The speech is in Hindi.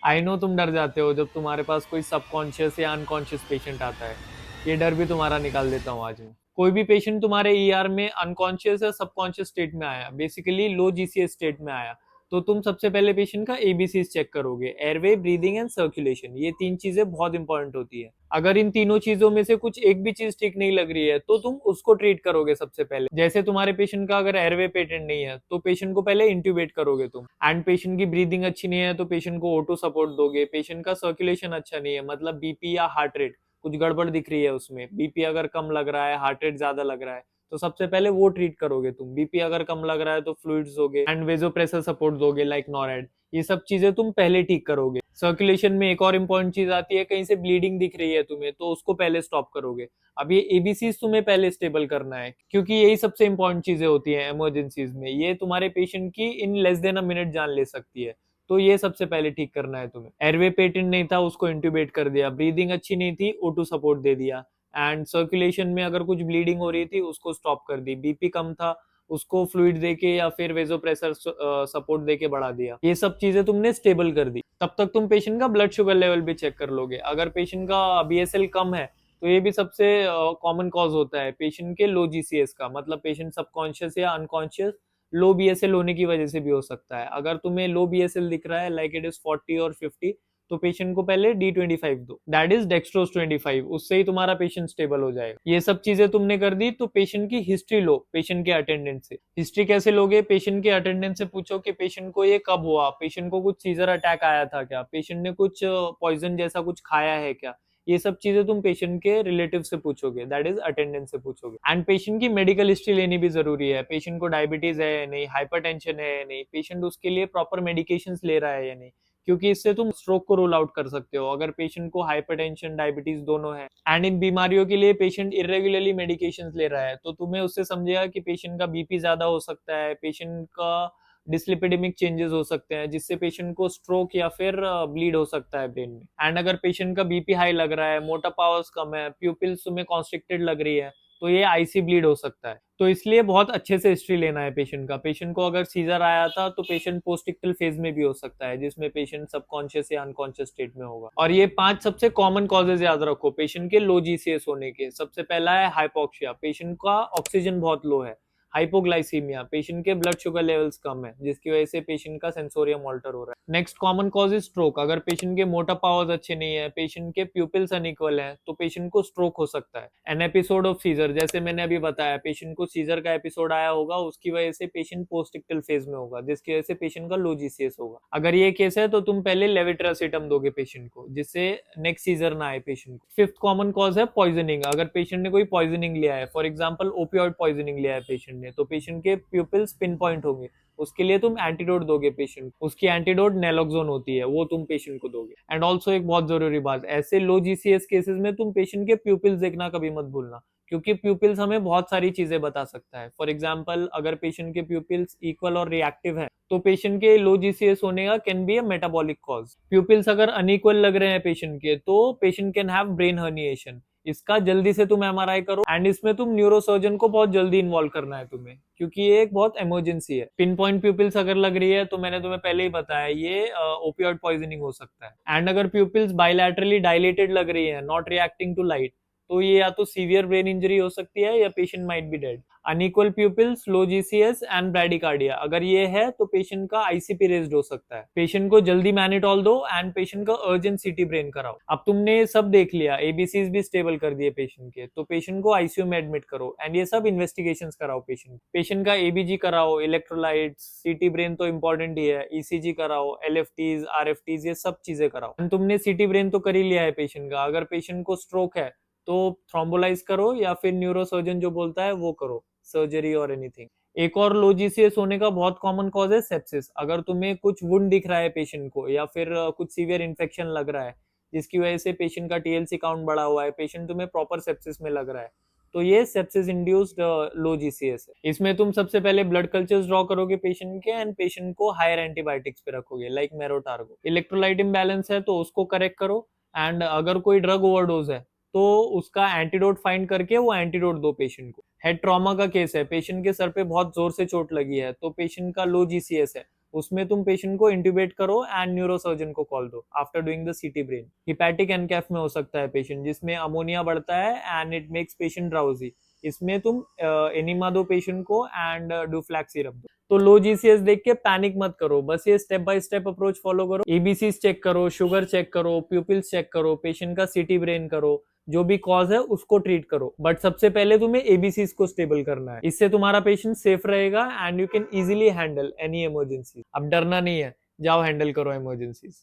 आई नो तुम डर जाते हो जब तुम्हारे पास कोई सबकॉन्शियस या अनकॉन्शियस पेशेंट आता है। ये डर भी तुम्हारा निकाल देता हूँ आज मैं। कोई भी पेशेंट तुम्हारे ईआर में अनकॉन्शियस या सबकॉन्शियस स्टेट में आया, बेसिकली लो जीसीएस स्टेट में आया, तो तुम सबसे पहले पेशेंट का एबीसी चेक करोगे, एयरवे, ब्रीदिंग एंड सर्कुलेशन। ये तीन चीजें बहुत इंपॉर्टेंट होती है। अगर इन तीनों चीजों में से कुछ एक भी चीज ठीक नहीं लग रही है तो तुम उसको ट्रीट करोगे सबसे पहले। जैसे तुम्हारे पेशेंट का अगर एयरवे पेटेंट नहीं है तो पेशेंट को पहले इंट्यूबेट करोगे तुम। एंड पेशेंट की ब्रीदिंग अच्छी नहीं है तो पेशेंट को O2 सपोर्ट दोगे। पेशेंट का सर्कुलेशन अच्छा नहीं है, मतलब बीपी या हार्ट रेट कुछ गड़बड़ दिख रही है उसमें, बीपी अगर कम लग रहा है, हार्ट रेट ज्यादा लग रहा है, तो सबसे पहले वो ट्रीट करोगे तुम। बीपी अगर कम लग रहा है तो फ्लूइड्स दोगे एंड वेजोप्रेसर सपोर्ट दोगे लाइक नॉरेड। ये सब चीजें तुम पहले ठीक करोगे। सर्कुलेशन में एक और इम्पोर्टेंट चीज आती है, कहीं से ब्लीडिंग दिख रही है तुम्हें तो उसको पहले स्टॉप करोगे। अब ये एबीसी तुम्हें पहले स्टेबल करना है, क्योंकि यही सबसे इंपॉर्टेंट चीजें होती हैं इमरजेंसीज में। ये तुम्हारे पेशेंट की in less than a minute जान ले सकती है। तो ये सबसे पहले ठीक करना है तुम्हें। एयरवे पेटेंट नहीं था, उसको इंट्यूबेट कर दिया। ब्रीदिंग अच्छी नहीं थी, O2 सपोर्ट दे दिया। एंड सर्कुलेशन में अगर कुछ ब्लीडिंग हो रही थी उसको स्टॉप कर दी। बीपी कम था, उसको फ्लूइड देके या फिर वेजोप्रेसर सपोर्ट देके बढ़ा दिया। ये सब चीजें तुमने स्टेबल कर दी। तब तक तुम पेशेंट का ब्लड शुगर लेवल भी चेक कर लोगे। अगर पेशेंट का बीएसएल कम है तो ये भी सबसे कॉमन कॉज होता है पेशेंट के लो जीसीएस का, मतलब पेशेंट सबकॉन्शियस या अनकॉन्शियस लो बीएसएल होने की वजह से भी हो सकता है। अगर तुम्हें लो बीएसएल दिख रहा है लाइक इट इज 40 और 50, तो पेशेंट को पहले D25 दो, दैट इज डेक्सट्रोज 25। उससे ही तुम्हारा पेशेंट स्टेबल हो जाएगा। ये सब चीजें तुमने कर दी तो पेशेंट की हिस्ट्री लो, पेशेंट के अटेंडेंस से। हिस्ट्री कैसे लोगे? पेशेंट के अटेंडेंस से पूछो कि पेशेंट को ये कब हुआ, पेशेंट को कुछ सीजर अटैक आया था क्या, पेशेंट ने कुछ पॉइजन जैसा कुछ खाया है क्या। ये सब चीजें तुम पेशेंट के रिलेटिव से पूछोगे, दैट इज अटेंडेंस से पूछोगे। एंड पेशेंट की मेडिकल हिस्ट्री लेनी भी जरूरी है। पेशेंट को डायबिटीज है या नहीं, हाइपरटेंशन है या नहीं, पेशेंट उसके लिए प्रॉपर मेडिकेशंस ले रहा है या नहीं, क्योंकि इससे तुम स्ट्रोक को रूल आउट कर सकते हो अगर पेशेंट को हाइपरटेंशन डायबिटीज दोनों है। एंड इन बीमारियों के लिए पेशेंट इरेगुलरली मेडिकेशंस ले रहा है तो तुम्हें उससे समझेगा कि पेशेंट का बीपी ज्यादा हो सकता है, पेशेंट का डिस्लिपिडेमिक चेंजेस हो सकते हैं जिससे पेशेंट को स्ट्रोक या फिर ब्लीड हो सकता है ब्रेन में। एंड अगर पेशेंट का बीपी हाई लग रहा है, मोटा पावर्स कम है, प्यूपिल्स तुम्हें कॉन्स्ट्रिक्टेड लग रही है, तो ये आईसी ब्लीड हो सकता है। तो इसलिए बहुत अच्छे से हिस्ट्री लेना है पेशेंट का। पेशेंट को अगर सीजर आया था तो पेशेंट पोस्टिक्टल फेज में भी हो सकता है, जिसमें पेशेंट सबकॉन्शियस या अनकॉन्शियस स्टेट में होगा। और ये 5 सबसे कॉमन कॉजेज याद रखो पेशेंट के लो जीसीएस होने के। सबसे पहला है हाइपोक्सिया, पेशेंट का ऑक्सीजन बहुत लो है। हाइपोग्लाइसीमिया, पेशेंट के ब्लड शुगर लेवल्स कम है जिसकी वजह से पेशेंट का सेंसोरियम ऑल्टर हो रहा है। Next common cause is stroke. अगर पेशेंट के मोटर पावर्स अच्छे नहीं है, पेशेंट के प्यूपिल्स अनइक्वल है, तो पेशेंट को स्ट्रोक हो सकता है। एन एपिसोड ऑफ सीजर, जैसे मैंने अभी बताया, पेशेंट को सीजर का एपिसोड आया होगा, उसकी वजह से पेशेंट पोस्टिक्टल फेज में होगा जिसकी वजह से पेशेंट का लो जीसीएस होगा। अगर ये केस है तो तुम पहले लेविट्रासिटम दोगे पेशेंट को, जिससे नेक्स्ट सीजर ना आए पेशेंट को। फिफ्थ कॉमन कॉज है पॉइजनिंग। अगर पेशेंट ने कोई पॉइजनिंग लिया है, फॉर एग्जाम्पल ओपियोइड पॉइजनिंग लिया है पेशेंट ने, तो पेशेंट के प्यूपिल्स पिन पॉइंट होंगे। उसके लिए तुम एंटीडोट दोगे पेशेंट, उसकी एंटीडोट नेलोक्सोन होती है, वो तुम पेशेंट को दोगे। एंड ऑल्सो एक बहुत जरूरी बात, ऐसे लो जीसीएस केसेस में तुम पेशेंट के प्यूपिल्स देखना कभी मत भूलना, क्योंकि प्यूपिल्स हमें बहुत सारी चीजें बता सकता है। फॉर एग्जाम्पल, अगर पेशेंट के प्यूपिल्स इक्वल और रिएक्टिव है तो पेशेंट के लो जीसीएस होने का can be a metabolic cause. Pupils अगर अनइक्वल लग रहे हैं पेशेंट के तो patient can have brain herniation. इसका जल्दी से तुम एमआरआई करो एंड इसमें तुम न्यूरोसर्जन को बहुत जल्दी इन्वॉल्व करना है तुम्हें, क्योंकि ये एक बहुत इमरजेंसी है। पिन पॉइंट प्यूपिल्स अगर लग रही है तो मैंने तुम्हें पहले ही बताया ये ओपियोइड पॉइजनिंग हो सकता है। एंड अगर प्यूपिल्स बायलैटरली डायलेटेड लग रही है, नॉट रिएक्टिंग टू लाइट, तो ये या तो सीवियर ब्रेन इंजरी हो सकती है या patient might be dead. Unequal pupils, low GCS and bradycardia, अगर ये है तो पेशेंट का आईसीपी रेज्ड हो सकता है। पेशेंट को जल्दी मैनिटॉल दो एंड पेशेंट का अर्जेंट सीटी ब्रेन कराओ। अब तुमने ये सब देख लिया, एबीसीज भी स्टेबल कर दिए पेशेंट के, तो पेशेंट को आईसीयू में एडमिट करो एंड ये सब इन्वेस्टिगेशंस कराओ पेशेंट। पेशेंट का एबीजी कराओ, इलेक्ट्रोलाइट्स, सीटी ब्रेन तो इंपॉर्टेंट ही है, ईसीजी कराओ, एलएफटीज, आरएफटीज, ये सब चीजें कराओ। तुमने सीटी ब्रेन तो कर ही लिया है पेशेंट का। अगर पेशेंट को स्ट्रोक है तो थ्रोम्बोलाइज करो या फिर न्यूरोसर्जन जो बोलता है वो करो, सर्जरी और एनीथिंग। एक और लो जीसीएस होने का बहुत कॉमन कॉज है सेप्सिस। अगर तुम्हें कुछ वुंड दिख रहा है पेशेंट को या फिर कुछ सीवियर इन्फेक्शन लग रहा है जिसकी वजह से पेशेंट का टीएलसी काउंट बढ़ा हुआ है, पेशेंट तुम्हें प्रॉपर सेप्सिस में लग रहा है, तो ये सेप्सिस इंड्यूस्ड लो जीसीएस है। इसमें तुम सबसे पहले ब्लड कल्चर्स ड्रॉ करोगे पेशेंट के एंड पेशेंट को हायर एंटीबायोटिक्स पे रखोगे लाइक मेरोटार्गो। इलेक्ट्रोलाइट इम्बैलेंस है तो उसको करेक्ट करो। एंड अगर कोई ड्रग ओवरडोज है तो उसका एंटीडोट फाइंड करके वो एंटीडोट दो पेशेंट को। हेड ट्रॉमा का केस है, पेशेंट के सर पे बहुत जोर से चोट लगी है तो पेशेंट का लो जीसीएस है, उसमें तुम पेशेंट को इंट्यूबेट करो एंड न्यूरोसर्जन को कॉल दो आफ्टर डूइंग द सीटी ब्रेन। हिपैटिक एनकैफ में हो सकता है पेशेंट, जिसमें अमोनिया बढ़ता है and it makes patient drowsy. इसमें तुम एनिमा दो पेशेंट को एंड डुफ्लैक्स सिरप दो। तो लो जीसीएस देख के पैनिक मत करो, बस ये step by step approach follow करो। एबीसीज चेक करो, शुगर चेक करो, प्यूपिल्स चेक करो, पेशेंट का सीटी ब्रेन करो, जो भी कॉज है उसको ट्रीट करो। बट सबसे पहले तुम्हें एबीसीज को स्टेबल करना है, इससे तुम्हारा पेशेंट सेफ रहेगा and you can easily handle any emergency. अब डरना नहीं है, जाओ हैंडल करो इमरजेंसीज।